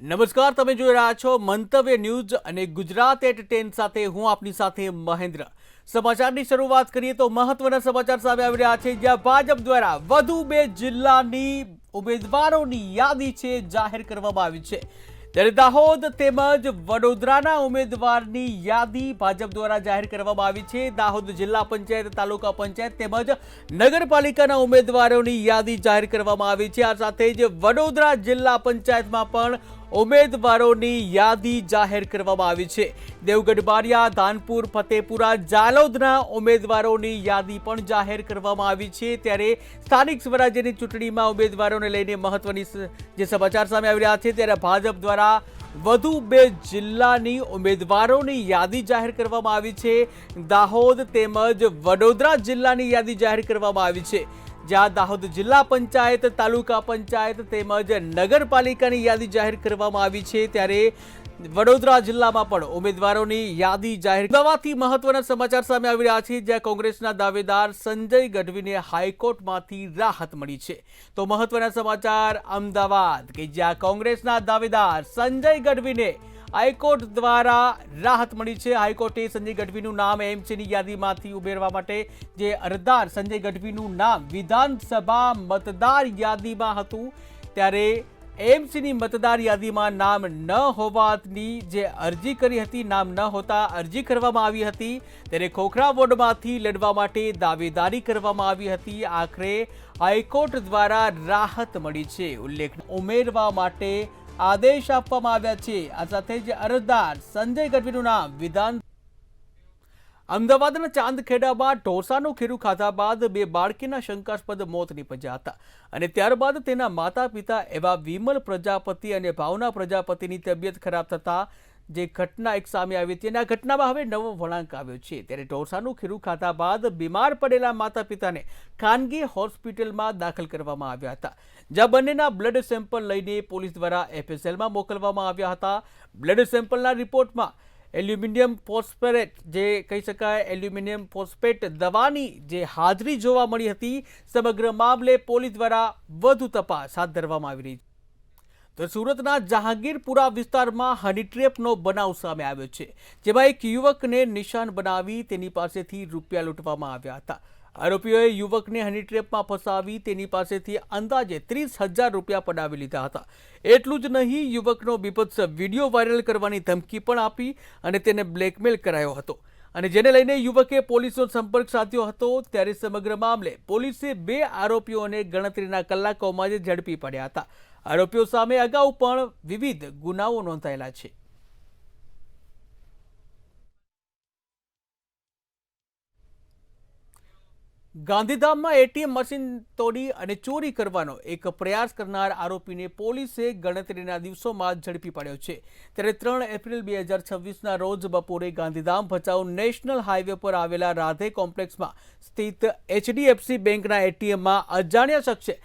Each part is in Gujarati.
નમસ્કાર, તમે જોઈ રહ્યા છો મંતવ્ય ન્યૂઝ અને ગુજરાત એટ 10 સાથે હું આપની સાથે મહેન્દ્ર। સમાચારની શરૂઆત કરીએ તો મહત્વના સમાચાર સામે આવી રહ્યા છે, જ્યાં ભાજપ દ્વારા વધુ 2 જિલ્લાની ઉમેદવારોની યાદી છે જાહેર કરવામાં આવી છે। ત્યારે દાહોદ તેમજ વડોદરાના ઉમેદવારની યાદી ભાજપ દ્વારા જાહેર કરવામાં આવી છે। દાહોદ જિલ્લા પંચાયત, તાલુકા પંચાયત તેમજ નગરપાલિકાના ઉમેદવારોની યાદી જાહેર કરવામાં આવી છે। આ સાથે જ વડોદરા જિલ્લા પંચાયતમાં પણ ઉમેદવારોની યાદી જાહેર કરવામાં આવી છે। દેવગઢ બારિયા, ધાનપુર, ફતેપુરા, જાલોદના ઉમેદવારોની યાદી પણ જાહેર કરવામાં આવી છે। ત્યારે સ્થાનિક સ્વરાજ્યની ચૂંટણીમાં ઉમેદવારોને લઈને મહત્વની જે સમાચાર સામે આવી રહ્યા છે, ત્યારે ભાજપ દ્વારા વધુ 2 જિલ્લાની ઉમેદવારોની યાદી જાહેર કરવામાં આવી છે। દાહોદ તેમજ વડોદરા જિલ્લાની યાદી જાહેર કરવામાં આવી છે, જ્યાં દાહોદ જિલ્લા પંચાયત, તાલુકા પંચાયત તેમજ નગરપાલિકાની યાદી જાહેર કરવામાં આવી છે। ત્યારે વડોદરા જિલ્લામાં પણ ઉમેદવારોની યાદી જાહેર કરવાથી મહત્વના સમાચાર સામે આવી રહ્યા છે, જ્યાં કોંગ્રેસના દાવેદાર સંજય ગઢવીને હાઈકોર્ટમાંથી રાહત મળી છે। તો મહત્વના સમાચાર અમદાવાદ, કે જ્યાં કોંગ્રેસના દાવેદાર સંજય ગઢવીને હાઈકોર્ટ દ્વારા રાહત મળી છે। હાઈકોર્ટે સંજય ગઢવીનું નામ એમસીની યાદીમાંથી ઉમેરવા માટે જે અરજદાર સંજય ગઢવીનું નામ વિધાનસભા મતદાર યાદીમાં હતું, ત્યારે એમસીની મતદાર યાદીમાં નામ ન હોવાની જે અરજી કરી હતી, નામ ન હોતા અરજી કરવામાં આવી હતી, ત્યારે ખોખરા વોર્ડમાંથી લડવા માટે દાવેદારી કરવામાં આવી હતી। આખરે હાઈકોર્ટ દ્વારા રાહત મળી છે, ઉલ્લેખ ઉમેરવા માટે આદેશ આપવામાં આવ્યા છે। આ સાથે જ અરજદાર સંજય ગઢવીનું નામ અમદાવાદના ચાંદખેડામાં ઢોસાનું ખીરું ખાધા બાદ 2 બાળકીના શંકાસ્પદ મોત નીપજ્યા હતા, અને ત્યારબાદ તેના માતા પિતા એવા વિમલ પ્રજાપતિ અને ભાવના પ્રજાપતિની તબિયત ખરાબ થતા જે ઘટના એક સામે આવી હતી, અને આ ઘટનામાં હવે નવો વળાંક આવ્યો છે। ત્યારે ઢોસાનું ખીરું ખાધા બાદ બીમાર પડેલા માતા પિતાને ખાનગી હોસ્પિટલમાં દાખલ કરવામાં આવ્યા હતા, જ્યાં બંનેના બ્લડ સેમ્પલ લઈને પોલીસ દ્વારા એફએસએલમાં મોકલવામાં આવ્યા હતા। બ્લડ સેમ્પલના રિપોર્ટમાં એલ્યુમિનિયમ ફોસ્ફેટ, જે કહી શકાય એલ્યુમિનિયમ ફોસ્ફેટ દવાની જે હાજરી જોવા મળી હતી। સમગ્ર મામલે પોલીસ દ્વારા વધુ તપાસ હાથ ધરવામાં આવી રહી છે। તો સુરતના જહાંગીરપુરા વિસ્તારમાં હની ટ્રેપનો બનાવ સામે આવ્યો છે, જેમાં એક યુવકને નિશાન બનાવી તેની પાસેથી રૂપિયા લૂંટવામાં આવ્યા હતા। આરોપીઓએ યુવકને હની ટ્રેપમાં ફસાવી તેની પાસેથી અંદાજે 30,000 રૂપિયા પડાવી લીધા હતા। એટલું જ નહીં, યુવકનો બીભત્સ વિડીયો વાયરલ કરવાની ધમકી પણ આપી અને તેને બ્લેકમેલ કરાયો હતો, અને જેને લઈને યુવકે પોલીસનો સંપર્ક સાધ્યો હતો। ત્યારે સમગ્ર મામલે પોલીસે 2 આરોપીઓને ગણતરીના કલાકોમાં જ ઝડપી પડ્યા હતા। આરોપીઓ સામે અગાઉ પણ વિવિધ ગુનાઓ નોંધાયેલા છે। ગાંધીધામમાં એટીએમ મશીન તોડી અને ચોરી કરવાનો એક પ્રયાસ કરનાર આરોપીને પોલીસે ગણતરીના દિવસોમાં ઝડપી પાડ્યો છે। ત્યારે 3 એપ્રિલ 2026ના રોજ બપોરે ગાંધીધામ ભચાઉ નેશનલ હાઈવે પર આવેલા રાધે કોમ્પ્લેક્સમાં સ્થિત એચડીએફસી બેંકના એટીએમમાં અજાણ્યા શખ્સે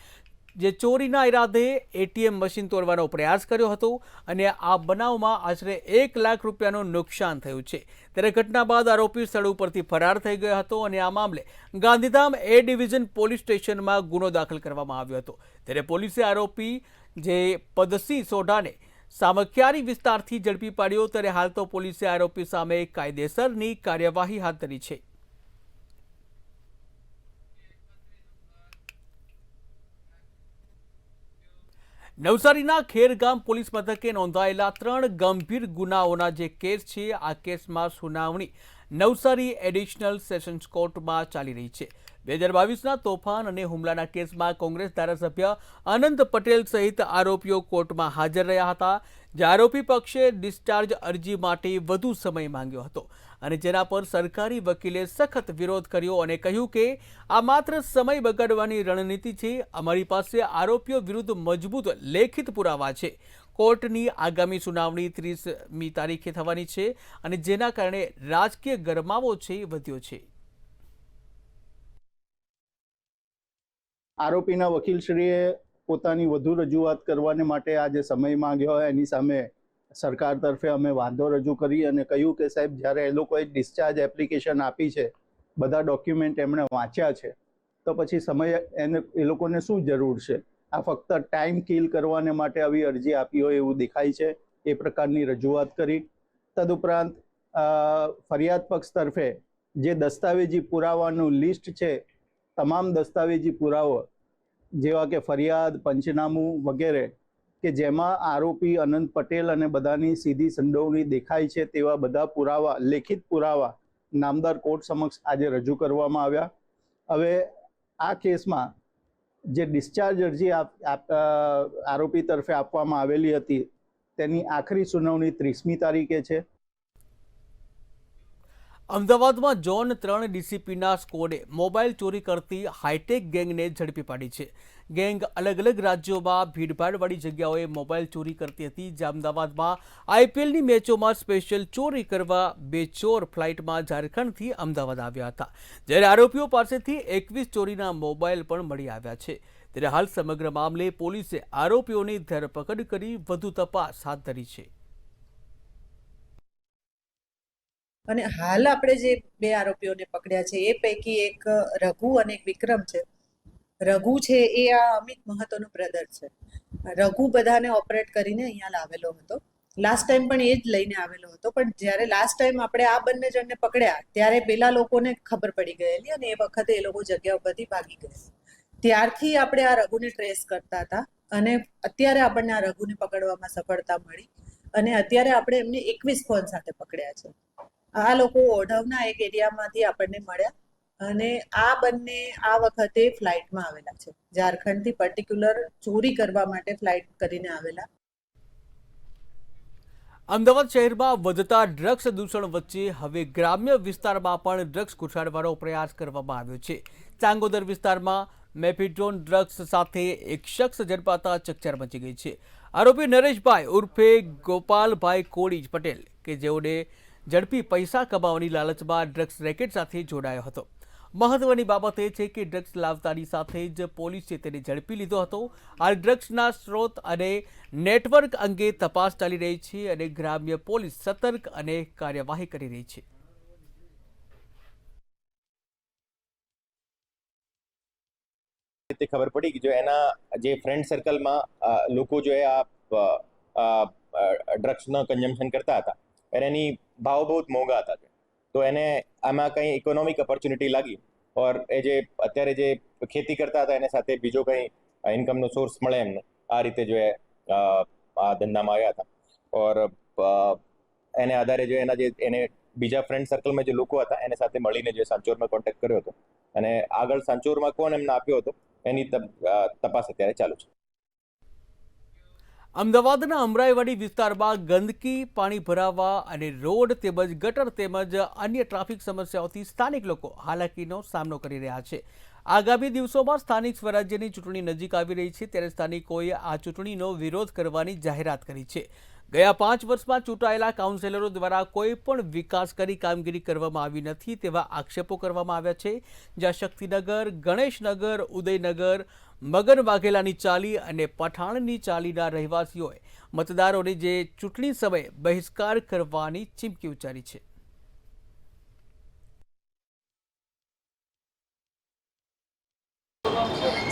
જે ચોરીના ઈરાદે એટીએમ મશીન તોડવાનો પ્રયાસ કર્યો હતો, અને આ બનાવમાં આશરે 1 લાખ રૂપિયાનું નુકસાન થયું છે। ત્યારે ઘટના બાદ આરોપી સ્થળ ઉપરથી ફરાર થઈ ગયો હતો, અને આ મામલે ગાંધીધામ એ ડિવિઝન પોલીસ સ્ટેશનમાં ગુનો દાખલ કરવામાં આવ્યો હતો। ત્યારે પોલીસે આરોપી જે પદસિંહ સોઢાને સામખિયારી વિસ્તારથી ઝડપી પાડ્યો। ત્યારે હાલ તો પોલીસે આરોપી સામે કાયદેસરની કાર્યવાહી હાથ ધરી છે। નવસારીના ખેરગામ પોલીસ મથકે નોંધાયેલા 3 ગંભીર ગુનાઓના જે કેસ છે, આ કેસમાં સુનાવણી નવસારી એડિશનલ સેશન્સ કોર્ટમાં ચાલી રહી છે। 2022ના તોફાન અને હુમલાના કેસમાં કોંગ્રેસ ધારાસભ્ય અનંત પટેલ સહિત આરોપીઓ કોર્ટમાં હાજર રહ્યા હતા, જે આરોપી પક્ષે ડિસ્ચાર્જ અરજી માટે વધુ સમય માંગ્યો હતો, અને જેના પર સરકારી વકીલે સખત વિરોધ કર્યો અને કહ્યું કે આ માત્ર સમય બગાડવાની રણનીતિ છે। અમારી પાસે આરોપીઓ વિરુદ્ધ મજબૂત લેખિત પુરાવા છે। કોર્ટની આગામી સુનાવણી 30મી તારીખે થવાની છે, અને જેના કારણે રાજકીય ગરમાવો છે વધ્યો છે। આરોપીના વકીલશ્રીએ પોતાની વધુ રજૂઆત કરવાને માટે આ જે સમય માંગ્યો હોય એની સામે સરકાર તરફે અમે વાંધો રજૂ કરી અને કહ્યું કે સાહેબ, જ્યારે એ લોકોએ ડિસ્ચાર્જ એપ્લિકેશન આપી છે, બધા ડોક્યુમેન્ટ એમણે વાંચ્યા છે, તો પછી સમય એ લોકોને શું જરૂર છે? આ ફક્ત ટાઈમ કિલ કરવાને માટે આવી અરજી આપી હોય એવું દેખાય છે. એ પ્રકારની રજૂઆત કરી. તદુપરાંત ફરિયાદ પક્ષ તરફે જે દસ્તાવેજી પુરાવાનું લિસ્ટ છે, તમામ દસ્તાવેજી પુરાવો જેવા કે ફરિયાદ, પંચનામું વગેરે કે જેમાં આરોપી અનંત પટેલ અને બધાની સીધી સંડોવણી દેખાય છે તેવા બધા પુરાવા, લેખિત પુરાવા નામદાર કોર્ટ સમક્ષ આજે રજૂ કરવામાં આવ્યા. હવે આ કેસમાં જે ડિસ્ચાર્જ અરજી આરોપી તરફે આપવામાં આવેલી હતી તેની આખરી સુનાવણી 30મી તારીખે છે. અમદાવાદમાં ઝોન 3 ડીસીપીના સ્કોડે મોબાઈલ ચોરી કરતી હાઈટેક ગેંગને ઝડપી પાડી છે. ગેંગ અલગ અલગ રાજ્યોમાં ભીડભાડવાળી જગ્યાઓએ મોબાઈલ ચોરી કરતી હતી. જે અમદાવાદમાં આઈપીએલની મેચોમાં સ્પેશિયલ ચોરી કરવા 2 ચોર ફ્લાઇટમાં ઝારખંડથી અમદાવાદ આવ્યા હતા. જ્યારે આરોપીઓ પાસેથી 21 ચોરીના મોબાઈલ પણ મળી આવ્યા છે. ત્યારે હાલ સમગ્ર મામલે પોલીસે આરોપીઓની ધરપકડ કરી વધુ તપાસ હાથ ધરી છે. અને હાલ આપણે જે 2 આરોપીઓને પકડ્યા છે એ પૈકી એક રઘુ અને એક વિક્રમ છે. રઘુ છે એ આ અમિત મહતોનો બ્રધર છે. રઘુ બધાને ઓપરેટ કરીને અહીંયા લાવેલો હતો. લાસ્ટ ટાઈમ પણ એ જ લઈને આવેલો હતો. પણ જ્યારે લાસ્ટ ટાઈમ આપણે આ બંને જણને પકડ્યા ત્યારે પેલા લોકોને ખબર પડી ગયેલી અને એ વખતે એ લોકો જગ્યા ઉપરથી ભાગી ગયા. ત્યારથી આપણે આ રઘુને ટ્રેસ કરતા હતા અને અત્યારે આપણને આ રઘુને પકડવામાં સફળતા મળી અને અત્યારે આપણે એમને 21 ફોન સાથે પકડ્યા છે. આ લોકો ઓઢવના એક એરિયામાંથી આપણને મળ્યા અને આ બંને આ વખતે ફ્લાઇટમાં આવેલા છે. ઝારખંડથી પર્ટિક્યુલર ચોરી કરવા માટે ફ્લાઇટ કરીને આવેલા. અમદાવાદ શહેરમાં વધતા ડ્રગ્સ દૂષણ વચ્ચે હવે ગ્રામ્ય વિસ્તારમાં પણ ડ્રગ્સ ઘુસાડવાનો પ્રયાસ કરવામાં આવ્યો છે. ચાંગોદર વિસ્તારમાં મેફિડ્રોન ડ્રગ્સ સાથે એક શખ્સ ઝડપાતા ચકચાર મચી ગઈ છે. આરોપી નરેશભાઈ ઉર્ફે ગોપાલભાઈ કોળી પટેલ કે જેઓને ઝડપી પૈસા કમાવાની લાલચમાં ડ્રગ્સ રેકેટ સાથે જોડાયો હતો. મહત્વની બાબત એ છે કે ડ્રગ્સ લાવતાની સાથે જ પોલીસે તેને ઝડપી લીધો હતો. આ ડ્રગ્સના સ્ત્રોત અને નેટવર્ક અંગે તપાસ ચાલી રહી છે અને ગ્રામ્ય પોલીસ સતર્ક અને કાર્યવાહી કરી રહી છે. ખબર પડી કે જો એના જે ફ્રેન્ડ સર્કલમાં લોકો જો આ ડ્રગ્સનો કન્ઝમ્પશન કરતા હતા અને એની ભાવ બહુ મોંઘા હતા. તો એને આમાં કંઈ ઇકોનોમિક ઓપોર્ચ્યુનિટી લાગી ઓર એ જે અત્યારે જે ખેતી કરતા હતા એને સાથે બીજો કંઈ ઇન્કમનો સોર્સ મળે એમને, આ રીતે જો આ ધંધામાં આવ્યા હતા. ઓર એને આધારે જો એના જે એને બીજા ફ્રેન્ડ સર્કલમાં જે લોકો હતા એને સાથે મળીને જે સાંચોરમાં કોન્ટેક્ટ કર્યો હતો અને આગળ સાંચોરમાં કોણ એમને આપ્યો હતો એની તપાસ અત્યારે ચાલુ છે. અમદાવાદના અમરાઈવાડી વિસ્તારમાં ગંદકી, પાણી ભરાવા અને રોડ તેમજ ગટર તેમજ અન્ય ટ્રાફિક સમસ્યાઓથી સ્થાનિક લોકો હાલાકીનો સામનો કરી રહ્યા છે. આગામી દિવસોમાં સ્થાનિક સ્વરાજ્યની ચૂંટણી નજીક આવી રહી છે ત્યારે સ્થાનિકોએ આ ચૂંટણીનો વિરોધ કરવાની જાહેરાત કરી છે. ગયા 5 વર્ષમાં ચૂંટાયેલા કાઉન્સિલરો દ્વારા કોઈ પણ વિકાસકારી કામગીરી કરવામાં આવી નથી તેવા આક્ષેપો કરવામાં આવ્યા છે. જ્યાં શક્તિનગર, ગણેશનગર, ઉદયનગર, મગન વાઘેલાની ચાલી અને પઠાણની ચાલીના રહેવાસીઓએ મતદારોને જે ચૂંટણી સમયે બહિષ્કાર કરવાની ચીમકી ઉચ્ચારી છે.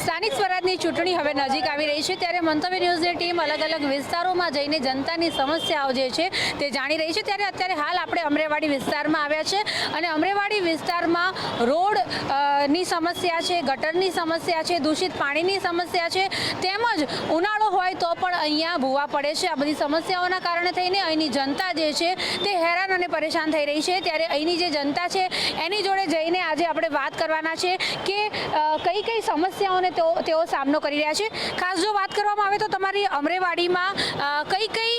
સ્થાનિક સ્વરાજની ચૂંટણી હવે નજીક આવી રહી છે ત્યારે મંતવ્ય ન્યૂઝની ટીમ અલગ અલગ વિસ્તારોમાં જઈને જનતાની સમસ્યાઓ જે છે તે જાણી રહી છે. ત્યારે અત્યારે હાલ આપણે અમરેવાડી વિસ્તારમાં આવ્યા છે અને અમરેવાડી વિસ્તારમાં રોડની સમસ્યા છે, ગટરની સમસ્યા છે, દૂષિત પાણીની સમસ્યા છે તેમજ ઉનાળો હોય તો પણ અહીંયા ભૂવા પડે છે. આ બધી સમસ્યાઓના કારણે થઈને અહીંની જનતા જે છે તે હેરાન અને પરેશાન થઈ રહી છે. ત્યારે અહીંની જે જનતા છે એની જોડે જઈને આજે આપણે વાત કરવાના છે કે કઈ સમસ્યાઓને તેઓ સામનો કરી રહ્યા છે. ખાસ જો વાત કરવામાં આવે તો તમારી અમરેવાડીમાં કઈ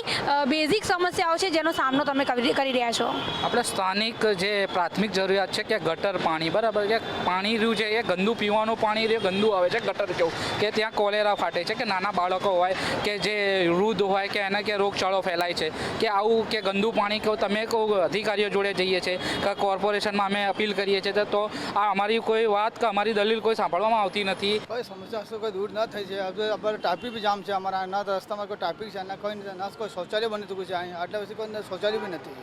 બેઝિક સમસ્યાઓ છે જેનો સામનો તમે કરી રહ્યા છો? આપણે સ્થાનિક જે પ્રાથમિક જરૂરિયાત છે કે ગટર પાણી, બરાબર છે, પાણી રહ્યું છે એ ગંદુ પીવાનું પાણી રહ્યું ગંદુ આવે છે. ગટર કેવું કે ત્યાં કોલેરા ફાટે છે, કે નાના બાળકો હોય કે જે વૃદ્ધ હોય કે એને કે રોગચાળો ફેલાય છે, કે આવું કે ગંદુ પાણી કહો તમે કહો અધિકારીઓ જોડે જઈએ છીએ કે કોર્પોરેશનમાં અમે અપીલ કરીએ છીએ તો આ અમારી કોઈ વાત કે અમારી દલીલ કોઈ સાંભળવામાં આવતી નથી. કોઈ સમસ્યા કોઈ દૂર ના થઈ છે. આપણે ટ્રાફિક બી જામ છે અમારા ના રસ્તામાં કોઈ ટ્રાફિક છે ના કોઈ ના કોઈ શૌચાલય બની ચૂક્યું છે. અહીંયા આટલા પછી કોઈ શૌચાલય બી નથી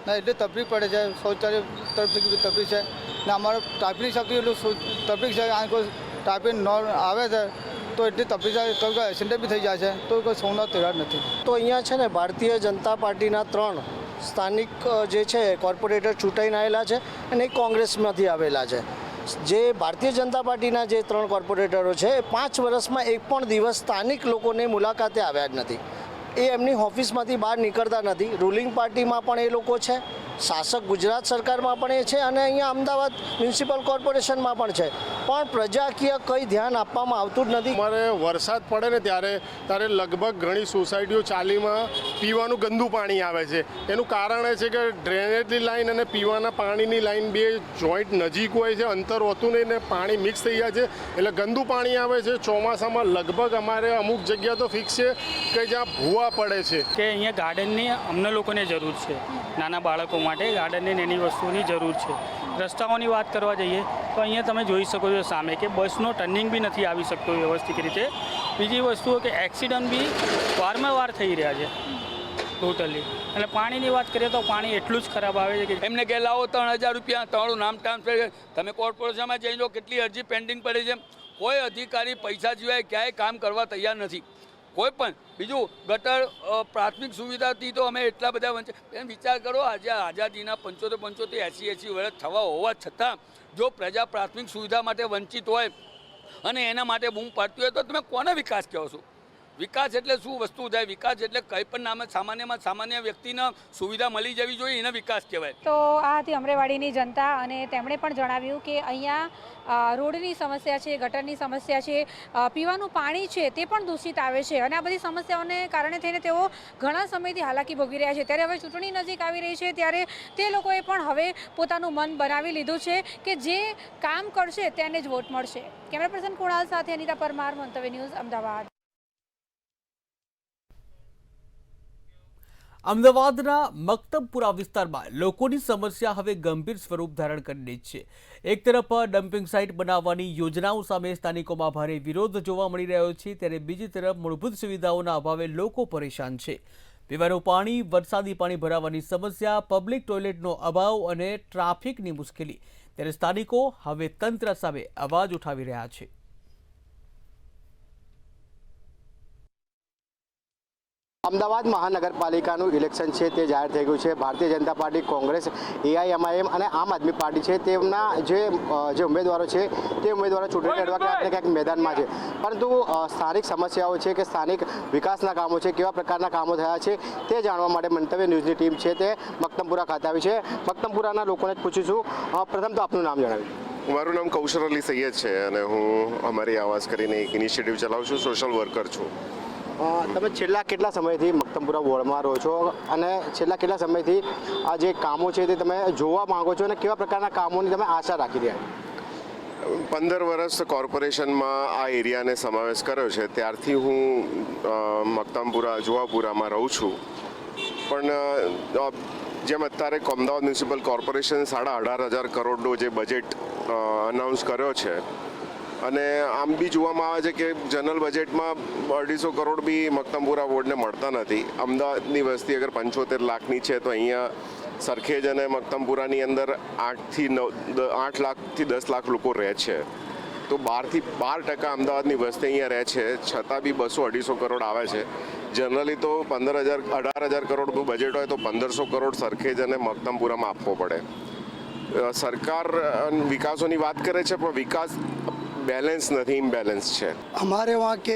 ના, એટલે તકલીફ પડે છે. શૌચાલય તરફથી બી તકલીફ છે ને અમારે ટ્રાફિકની શક્તિ એટલું તકલીફ છે. અહીં કોઈ ટ્રાફિક આવે છે તો એટલી તકલીફ થાય, કોઈ એક્સિડન્ટ બી થઈ જાય છે, તો કોઈ સોમનાથ તૈયાર નથી. તો અહીંયા છે ને ભારતીય જનતા પાર્ટીના 3 સ્થાનિક જે છે કોર્પોરેટર ચૂંટાઈને આવેલા છે અને એક કોંગ્રેસમાંથી આવેલા છે. જે ભારતીય જનતા પાર્ટીના જે 3 કોર્પોરેટરો છે એ 5 વર્ષમાં એક પણ દિવસ સ્થાનિક લોકોને મુલાકાતે આવ્યા જ નથી. એ એમની ઓફિસમાંથી બહાર નીકળતા નથી. રૂલિંગ પાર્ટીમાં પણ એ લોકો છે, શાસક ગુજરાત સરકારમાં પણ એ છે અને અહીંયા અમદાવાદ મ્યુનિસિપલ કોર્પોરેશનમાં પણ છે, પણ પ્રજાકીય કંઈ ધ્યાન આપવામાં આવતું જ નથી. અમારે વરસાદ પડે ને ત્યારે લગભગ ઘણી સોસાયટીઓ ચાલીમાં પીવાનું ગંદુ પાણી આવે છે. એનું કારણ એ છે કે ડ્રેનેજની લાઈન અને પીવાના પાણીની લાઈન બે જોઈન્ટ નજીક હોય છે, અંતર હોતું નહીં ને પાણી મિક્સ થઈ જાય છે, એટલે ગંદુ પાણી આવે છે. ચોમાસામાં લગભગ અમારે અમુક જગ્યા તો ફિક્સ છે કે જ્યાં ભૂવા પડે છે. કે અહીંયા ગાર્ડનની અમને લોકોને જરૂર છે, નાના બાળકો માટે ગાર્ડનની એની વસ્તુની જરૂર છે. રસ્તાઓની વાત કરવા જઈએ તો અહીંયા તમે જોઈ શકો છો સામે કે બસનો ટર્નિંગ બી નથી આવી શકતો વ્યવસ્થિત રીતે. બીજી વસ્તુઓ કે એક્સિડન્ટ બી વારંવાર થઈ રહ્યા છે ટોટલી. અને પાણીની વાત કરીએ તો પાણી એટલું જ ખરાબ આવે છે કે એમને કે લાવો 3000 રૂપિયા, તમારું નામ ટ્રાન્સફર. તમે કોર્પોરેશનમાં જઈ લો, કેટલી અરજી પેન્ડિંગ પડી છે. કોઈ અધિકારી પૈસા સિવાય ક્યાંય કામ કરવા તૈયાર નથી, કોઈ પણ. બીજું ગટર પ્રાથમિક સુવિધાથી તો અમે એટલા બધા વંચે. વિચાર કરો, આજે આઝાદીના 75 80 વર્ષ થવા હોવા છતાં જો પ્રજા પ્રાથમિક સુવિધા માટે વંચિત હોય અને એના માટે બૂમ પાડતી હોય તો તમે કોને વિકાસ કહો છો? વિકાસ એટલે શું વસ્તુ થાય? વિકાસ એટલે કંઈ પણ નામે સામાન્યમાં સામાન્ય વ્યક્તિને સુવિધા મળી જવી જોઈએ, એને વિકાસ કહેવાય. તો આ હતી અમરેવાડીની જનતા અને તેમણે પણ જણાવ્યું કે અહીંયા રોડની સમસ્યા છે, ગટરની સમસ્યા છે, પીવાનું પાણી છે તે પણ દૂષિત આવે છે અને આ બધી સમસ્યાઓને કારણે થઈને તેઓ ઘણા સમયથી હાલાકી ભોગવી રહ્યા છે. ત્યારે હવે ચૂંટણી નજીક આવી રહી છે ત્યારે તે લોકોએ પણ હવે પોતાનું મન બનાવી લીધું છે કે જે કામ કરશે તેને જ વોટ મળશે. કેમેરા પર્સન કુણાલ સાથે અનિતા પરમાર, મંતવ્ય ન્યૂઝ, અમદાવાદ. અમદાવાદના મક્તમપુરા વિસ્તારમાં લોકોની સમસ્યા હવે ગંભીર સ્વરૂપ ધારણ કરી છે. એક તરફ ડમ્પિંગ સાઇટ બનાવવાની યોજનાઓ સામે સ્થાનિકોમાં ભારે વિરોધ જોવા મળી રહ્યો છે, ત્યારે બીજી તરફ મૂળભૂત સુવિધાઓના અભાવે લોકો પરેશાન છે. પીવાનું પાણી, વરસાદી પાણી ભરાવાની સમસ્યા, પબ્લિક ટોયલેટનો અભાવ અને ટ્રાફિકની મુશ્કેલી, ત્યારે સ્થાનિકો હવે તંત્ર સામે અવાજ ઉઠાવી રહ્યા છે. અમદાવાદ મહાનગરપાલિકાનું ઇલેક્શન છે તે જાહેર થઈ ગયું છે. ભારતીય જનતા પાર્ટી, કોંગ્રેસ, AIMIM અને આમ આદમી પાર્ટી છે તેમના જે ઉમેદવારો છે તે ઉમેદવારો ચૂંટણી લડવા ક્યાંક ને ક્યાંક મેદાનમાં છે. પરંતુ સ્થાનિક સમસ્યાઓ છે કે સ્થાનિક વિકાસના કામો છે, કેવા પ્રકારના કામો થયા છે તે જાણવા માટે મંતવ્ય ન્યૂઝની ટીમ છે તે મક્તમપુરા ખાતે આવી છે. મક્તમપુરાના લોકોને જ પૂછીશું. પ્રથમ તો આપનું નામ જણાવ્યું. મારું નામ કૌશલ અલી સૈયદ છે અને હું અમારી આવાસ કરીને એક ઇનિશિયેટિવ ચલાવું છું, સોશિયલ વર્કર છું. તમે છેલ્લા કેટલા સમયથી મક્તમપુરા વોર્ડમાં રહો છો અને છેલ્લા કેટલા સમયથી આ જે કામો છે તે તમે જોવા માંગો છો અને કેવા પ્રકારના કામોની તમે આશા રાખી રહ્યા છો? 15 વર્ષ કોર્પોરેશનમાં આ એરિયાને સમાવેશ કર્યો છે, ત્યારથી હું મક્તમપુરા જુવાપુરામાં રહું છું. પણ જેમ અત્યારે અમદાવાદ મ્યુનિસિપલ કોર્પોરેશન 18,500 કરોડનો જે બજેટ અનાઉન્સ કર્યો છે અને આમ બી જોવામાં આવે છે કે જનરલ બજેટમાં 250 કરોડ બી મક્તમપુરા વોર્ડને મળતા નથી. અમદાવાદની વસ્તી અગર 75 લાખની છે તો અહીંયા સરખેજ અને મક્તમપુરાની અંદર 8 લાખથી 10 લાખ લોકો રહે છે. તો 12% અમદાવાદની વસ્તી અહીંયા રહે છે, છતાં બી 200-250 કરોડ આવે છે. જનરલી તો 18,000 કરોડનું બજેટ હોય તો 1500 કરોડ સરખેજ અને મક્તમપુરામાં આપવો પડે. સરકાર વિકાસોની વાત કરે છે પણ વિકાસ बैलेंस नहीं, इम्बैलेंस है. हमारे वहाँ के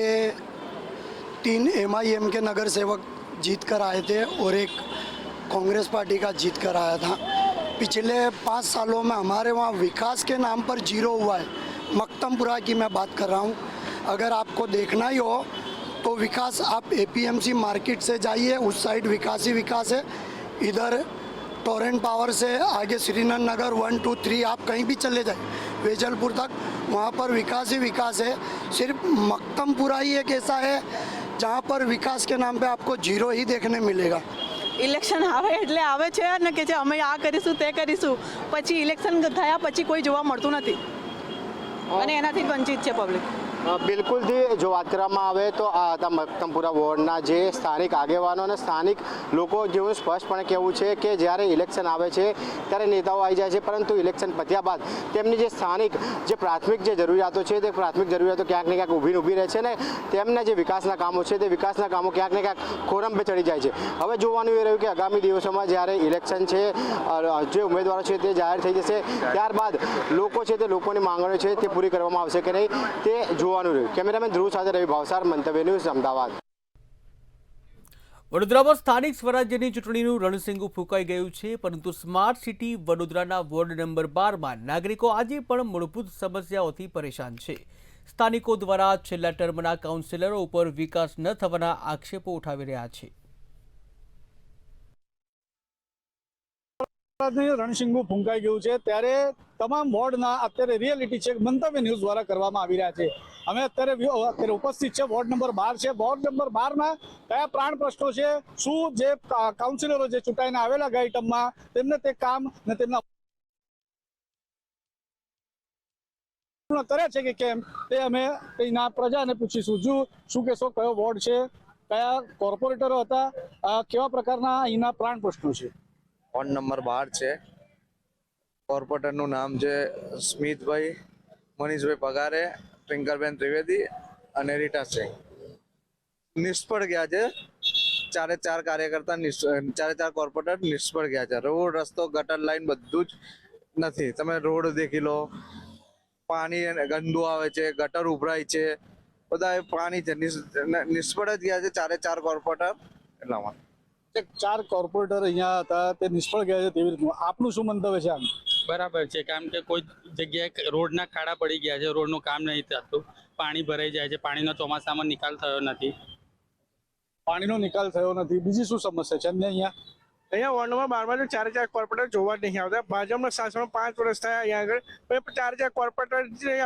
3 MIM के नगर सेवक जीत कर आए थे और एक कांग्रेस पार्टी का जीत कर आया था. पिछले 5 सालों में हमारे वहाँ विकास के नाम पर जीरो हुआ है. मक्तमपुरा की मैं बात कर रहा हूँ. अगर आपको देखना ही हो तो विकास आप APMC मार्केट से जाइए, उस साइड विकास ही विकास है. इधर टोरेंट पावर से आगे श्रीनगर नगर 1, 2, 3 आप कहीं भी चले जाए वेजलपुर तक, वहाँ पर विकास ही विकास है. सिर्फ मक्तमपुरा ही एक ऐसा है जहाँ पर विकास के नाम पे आपको जीरो ही देखने मिलेगा. ઇલેક્શન આવે એટલે આવે છે અને કે અમે આ કરીશું તે કરીશું, પછી ઇલેક્શન થયા પછી કોઈ જોવા મળતું નથી અને એનાથી વંચિત છે પબ્લિક. બિલકુલથી જો વાત કરવામાં આવે તો આ હતા મક્તમપુરા વોર્ડના જે સ્થાનિક આગેવાનો અને સ્થાનિક લોકો જેવું સ્પષ્ટપણે કહેવું છે કે જ્યારે ઇલેક્શન આવે છે ત્યારે નેતાઓ આવી જાય છે, પરંતુ ઇલેક્શન પત્યા બાદ તેમની જે સ્થાનિક જે પ્રાથમિક જે જરૂરિયાતો છે તે પ્રાથમિક જરૂરિયાતો ક્યાંક ને ક્યાંક ઊભી રહે છે ને તેમના જે વિકાસના કામો છે તે વિકાસના કામો ક્યાંક ને ક્યાંક ખોરંભે ચડી જાય છે. હવે જોવાનું એ રહ્યું કે આગામી દિવસોમાં જ્યારે ઇલેક્શન છે, જે ઉમેદવારો છે તે જાહેર થઈ જશે, ત્યારબાદ લોકો છે તે લોકોની માંગણીઓ છે તે પૂરી કરવામાં આવશે કે નહીં તે જોવાનું રહ્યું. કેમેરામેન ધ્રુવ સાથે રવિ ભાવસાર, મંતવ્ય ન્યૂઝ, અમદાવાદ. વડોદરામાં સ્થાનિક સ્વરાજ્યની ચૂંટણીનું રણસિંગુ ફૂંકાઈ ગયું છે, પરંતુ સ્માર્ટ સિટી વડોદરાના વોર્ડ નંબર 12માં નાગરિકો આજે પણ મૂળભૂત સમસ્યાઓથી પરેશાન છે. સ્થાનિકો દ્વારા છેલ્લા ટર્મના કાઉન્સિલરો ઉપર વિકાસ ન થવાના આક્ષેપો ઉઠાવી રહ્યા છે. રણસિંગુ ફૂંકાઈ ગયું છે ત્યારે તમામ વોર્ડના અત્યારે રિયાલિટી ચેક મંતવ્ય ન્યૂઝ દ્વારા કરવામાં આવી રહ્યા છે. અમે અત્યારે ઉપસ્થિત છે વોર્ડ નંબર 12 છે. વોર્ડ નંબર 12ના કયા પ્રાણ પ્રશ્નો છે, શું જે કાઉન્સિલરો જે ચૂંટાઈને આવેલા ગયા ટર્મમાં તેમને તે કામ ને તેમના કરે છે કે કેમ તે અમે અહીંના પ્રજાને પૂછીશું. શું કહેશો, કયો વોર્ડ છે, કયા કોર્પોરેટરો હતા, કેવા પ્રકારના અહીંના પ્રાણ પ્રશ્નો છે? વોર્ડ નંબર 12 છે. કોર્પોરેટરનું નામ છે સ્મિતભાઈ મનીષભાઈ પગારે, ટ્વિંકલબેન ત્રિવેદી અને રીટા સિંહ. નિષ્ફળ ગયા છે. ચારે ચાર કાર્યકર્તા, ચારે ચાર કોર્પોરેટર નિષ્ફળ ગયા છે. રોડ, રસ્તો, ગટર લાઈન બધું જ નથી. તમે રોડ દેખી લો, પાણી ગંદુ આવે છે, ગટર ઉભરાય છે, બધા પાણી છે. નિષ્ફળ જ ગયા છે ચારે ચાર કોર્પોરેટર. એટલામાં 4 કોર્પોરેટર અહીંયા હતા તે નિષ્ફળ ગયા છે તેવી રીતનું આપનું શું મંતવ્ય છે આમ? બરાબર છે, કારણ કે કોઈ જગ્યાએ રોડના ખાડા પડી ગયા છે, રોડનું કામ નહીં થતું, પાણી ભરાઈ જાય છે, પાણીનો ચોમાસામાં નિકાલ થયો નથી. પાણીનો નિકાલ થયો નથી. બીજી શું સમસ્યા છે અમને અહીંયા? અહીંયા વોર્ડ નંબર 12માં ચારે ચાર કોર્પોરેટર જોવા જ નહીં આવતા. ભાજપના શાસનમાં 5 વર્ષ થયા અહીંયા આગળ, ચારે ચાર કોર્પોરેટર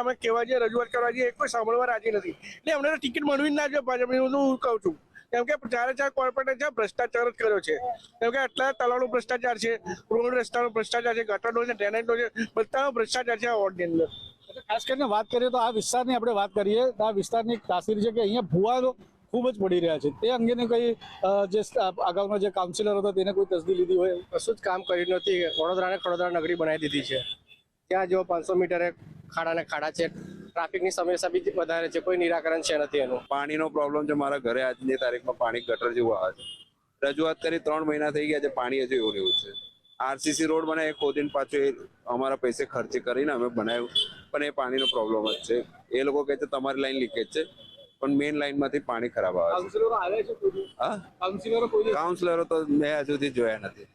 અમે કહેવા જઈએ, રજૂઆત કરવા જઈએ, કોઈ સાંભળવા રાજી નથી. એટલે અમને તો ટિકિટ મળવી જ ના જોઈએ ભાજપની, હું કહું છું. કેમ કે ચારે ચાર કોર્પોરેટર છે ભ્રષ્ટાચાર જ કર્યો છે. કેમ કે આટલા તલાવનો ભ્રષ્ટાચાર છે, રોડ રસ્તાનો ભ્રષ્ટાચાર છે, ગટરનો છે, ડ્રેનેજનો છે, બધાનો ભ્રષ્ટાચાર છે આ વોર્ડની અંદર. ખાસ કરીને વાત કરીએ તો આ વિસ્તારની આપણે વાત કરીએ તો આ વિસ્તારની તાસીર છે કે અહીંયા ભૂવાઓ ખૂબ જ પડી રહ્યા છે. તે અંગેની કઈ જે અગાઉનો જે કાઉન્સિલર હતો તેને કોઈ તસદી લીધી હોય? કશું જ કામ કર્યું નથી. વડોદરાને ખડોદરા નગરી બનાવી દીધી છે. ત્યાં જો 500 મીટરે ખાડા છે. ટ્રાફિકની સમસ્યા બી વધારે છે, કોઈ નિરાકરણ છે નથી એનું. પાણીનો પ્રોબ્લેમ છે. મારા ઘરે આજની તારીખમાં પાણી ગટર જેવું આવે છે. રજૂઆત કરી 3 મહિના થઈ ગયા છે, પાણી હજુ એવું રહ્યું છે. આરસીસી રોડ બનાવે ખોદીને પાછું એ અમારા પૈસે ખર્ચી કરીને અમે બનાવ્યું, પણ એ પાણીનો પ્રોબ્લેમ જ છે. એ લોકો કહે છે તમારી લાઈન લીકેજ છે, પણ મેઇન લાઈનમાંથી પાણી ખરાબ આવે છે. કાઉન્સિલરો તો મેં હજુ સુધી જોયા નથી.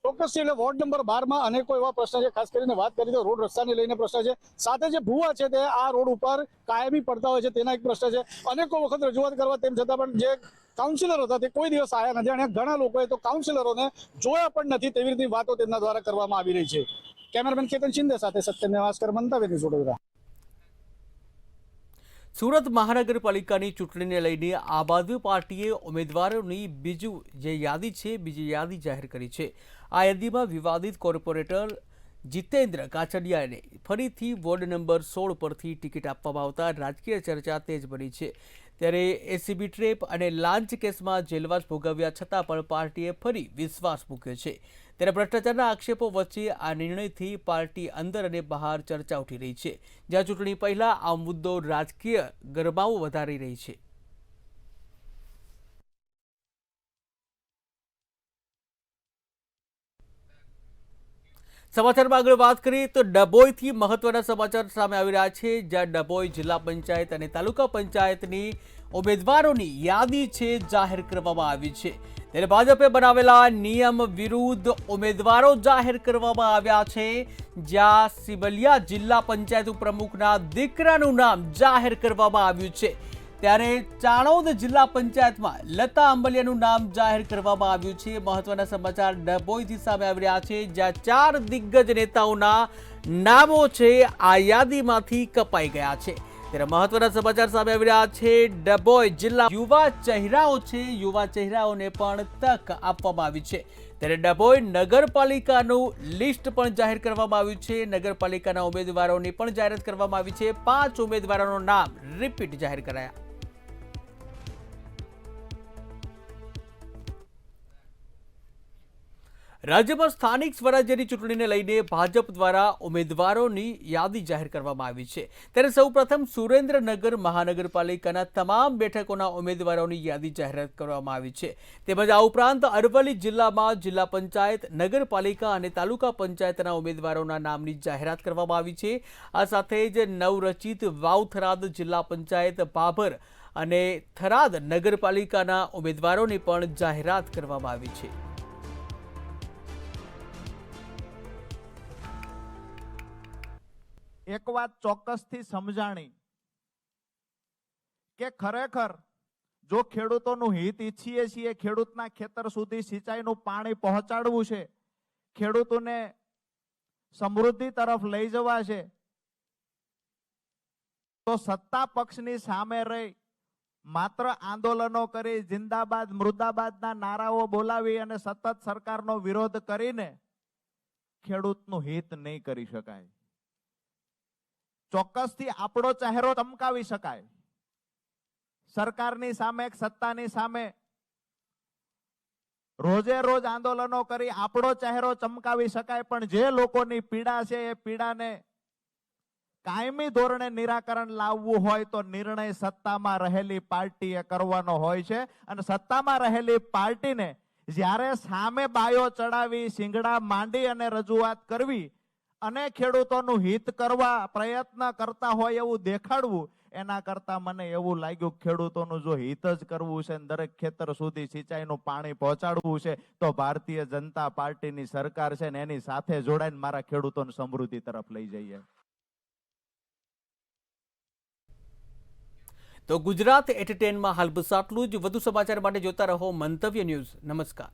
ચોક્કસ છે. એટલે વોર્ડ નંબર 12માં અનેકો એવા પ્રશ્ન છે. ખાસ કરીને વાત કરીએ તો રોડ રસ્તાને લઈને પ્રશ્ન છે. સાથે જે ભૂવા છે તે આ રોડ ઉપર કાયમી પડતા હોય છે તેના એક પ્રશ્ન છે. અનેકો વખત રજૂઆત કરવા તેમ છતાં પણ જે કાઉન્સિલરો હતા તે કોઈ દિવસ આવ્યા નથી અને ઘણા લોકોએ તો કાઉન્સિલરોને જોયા પણ નથી તેવી રીતે વાતો તેમના દ્વારા કરવામાં આવી રહી છે. કેમેરામેન કેતન શિંદે સાથે સત્યમ નેવાસ્કર, મંતવ્ય ન્યૂઝ, વડોદરા. સુરત મહાનગરપાલિકાની ચૂંટણીને લઈને આમ આદમી પાર્ટીએ ઉમેદવારોની બીજી યાદી જાહેર કરી છે. આ યાદીમાં વિવાદિત કોર્પોરેટર જીતેન્દ્ર કાછડિયાને ફરીથી વોર્ડ નંબર 16 પરથી ટિકિટ આપવામાં આવતા રાજકીય ચર્ચા તેજ બની છે. ત્યારે એસીબી ટ્રેપ અને લાંચ કેસમાં જેલવાસ ભોગવ્યા છતાં પણ પાર્ટીએ ફરી વિશ્વાસ મૂક્યો છે. ત્યારે ભ્રષ્ટાચારના આક્ષેપો વચ્ચે આ નિર્ણયથી પાર્ટી અંદર અને બહાર ચર્ચા ઉઠી રહી છે, જ્યાં ચૂંટણી પહેલા આ મુદ્દો રાજકીય ગરમાવો વધારી રહી છે. સમાચારમાં આગળ વાત કરીએ તો ડભોઈથી મહત્વના સમાચાર સામે આવી રહ્યા છે, જ્યાં ડભોઈ જિલ્લા પંચાયત અને તાલુકા પંચાયતની ઉમેદવારોની યાદી છે જાહેર કરવામાં આવી છે. ત્યારે ભાજપે બનાવેલા નિયમ વિરુદ્ધ ઉમેદવારો જાહેર કરવામાં આવ્યા છે, જ્યાં સિબલિયા જિલ્લા પંચાયત પ્રમુખના દીકરાનું નામ જાહેર કરવામાં આવ્યું છે. ત્યારે ચાણોદ જિલ્લા પંચાયતમાં લતા અંબલિયાનું નામ જાહેર કરવામાં આવ્યું છે. મહત્વના સમાચાર ડભોઈથી સામે આવી રહ્યા છે, જ્યાં 4 દિગ્ગજ નેતાઓના નામો છે આ યાદીમાંથી કપાઈ ગયા છે. ત્યારે મહત્વના સમાચાર સામે આવી રહ્યા છે. ડભોઈ જિલ્લા યુવા ચહેરાઓ છે, યુવા ચહેરાઓને પણ તક આપવામાં આવી છે. ત્યારે ડભોઈ નગરપાલિકાનું લિસ્ટ પણ જાહેર કરવામાં આવ્યું છે. નગરપાલિકાના ઉમેદવારોની પણ જાહેરાત કરવામાં આવી છે. 5 ઉમેદવારોના નામ રિપીટ જાહેર કરાયા. રાજ્યમાં સ્થાનિક સ્વરાજ્યની ચૂંટણીને લઈને ભાજપ દ્વારા ઉમેદવારોની યાદી જાહેર કરવામાં આવી છે. ત્યારે સૌપ્રથમ સુરેન્દ્રનગર મહાનગરપાલિકાના તમામ બેઠકોના ઉમેદવારોની યાદી જાહેર કરવામાં આવી છે. તેમજ આ ઉપરાંત અરવલ્લી જિલ્લામાં જિલ્લા પંચાયત, નગરપાલિકા અને તાલુકા પંચાયતના ઉમેદવારોના નામની જાહેરાત કરવામાં આવી છે. આ સાથે જ નવરચિત વાવ-થરાદ જિલ્લા પંચાયત, ભાભર અને થરાદ નગરપાલિકાના ઉમેદવારોની પણ જાહેરાત કરવામાં આવી છે. એક વાત ચોક્કસથી સમજાણી કે ખરેખર જો ખેડૂતોનું હિત ઈચ્છીએ છીએ, ખેડૂતના ખેતર સુધી સિંચાઈનું પાણી પહોંચાડવું છે, ખેડૂતોને સમૃદ્ધિ તરફ લઈ જવા છે, તો સત્તા પક્ષની સામે રહી માત્ર આંદોલનો કરી, જિંદાબાદ મુર્દાબાદના નારાઓ બોલાવી અને સતત સરકારનો વિરોધ કરીને ખેડૂતનું હિત નહીં કરી શકાય. ચોક્કસથી આપણો ચહેરો ચમકાવી શકાય. સરકારની સામે, સત્તાની સામે રોજે રોજ આંદોલનો કરી આપણો ચહેરો ચમકાવી શકાય, પણ જે લોકોની પીડા છે એ પીડાને કાયમી ધોરણે નિરાકરણ લાવવું હોય તો નિર્ણય સત્તામાં રહેલી પાર્ટીએ કરવાનો હોય છે. અને સત્તામાં રહેલી પાર્ટીને જ્યારે સામે બાયો ચડાવી, શિંગડા માંડી અને રજૂઆત કરવી અને ખેડૂતોનું હિત કરવા પ્રયત્ન કરતા હોય એવું દેખાડવું, એના કરતા મને એવું લાગ્યું ખેડૂતોનું જો હિત જ કરવું છે, દરેક ખેતર સુધી સિંચાઈનું પાણી પહોંચાડવું છે, તો ભારતીય જનતા પાર્ટીની સરકાર છે ને એની સાથે જોડાઈને મારા ખેડૂતોને સમૃદ્ધિ તરફ લઈ જઈએ. તો ગુજરાત એટ 10માં હાલ બસ આટલું જ. વધુ સમાચાર માટે જોતા રહો મંતવ્ય ન્યૂઝ. નમસ્કાર.